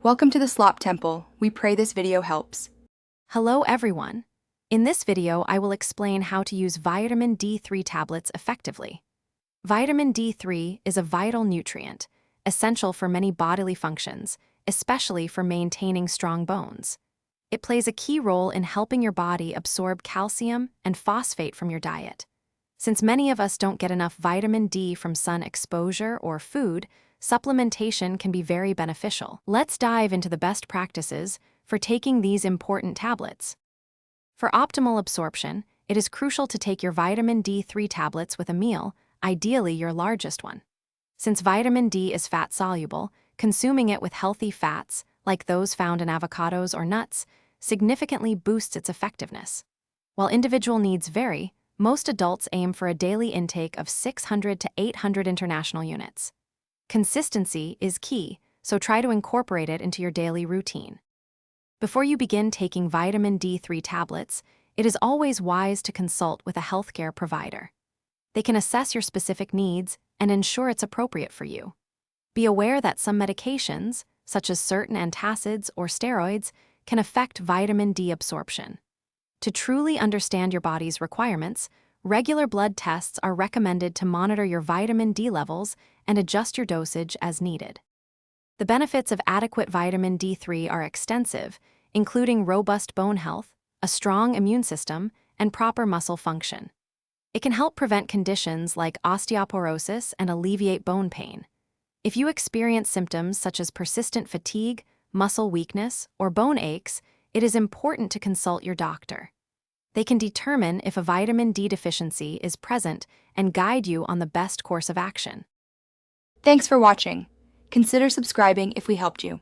Welcome to the Slop Temple. We pray this video helps. Hello everyone. In this video, I will explain how to use vitamin D3 tablets effectively. Vitamin D3 is a vital nutrient, essential for many bodily functions, especially for maintaining strong bones. It plays a key role in helping your body absorb calcium and phosphate from your diet. Since many of us don't get enough vitamin D from sun exposure or food, supplementation can be very beneficial. Let's dive into the best practices for taking these important tablets. For optimal absorption, it is crucial to take your vitamin D3 tablets with a meal, ideally your largest one. Since vitamin D is fat-soluble, consuming it with healthy fats, like those found in avocados or nuts, significantly boosts its effectiveness. While individual needs vary, most adults aim for a daily intake of 600 to 800 international units. Consistency is key, so try to incorporate it into your daily routine. Before you begin taking vitamin D3 tablets, it is always wise to consult with a healthcare provider. They can assess your specific needs and ensure it's appropriate for you. Be aware that some medications, such as certain antacids or steroids, can affect vitamin D absorption. To truly understand your body's requirements, regular blood tests are recommended to monitor your vitamin D levels and adjust your dosage as needed. The benefits of adequate vitamin D3 are extensive, including robust bone health, a strong immune system, and proper muscle function. It can help prevent conditions like osteoporosis and alleviate bone pain. If you experience symptoms such as persistent fatigue, muscle weakness, or bone aches, it is important to consult your doctor. They can determine if a vitamin D deficiency is present and guide you on the best course of action. Thanks for watching. Consider subscribing if we helped you.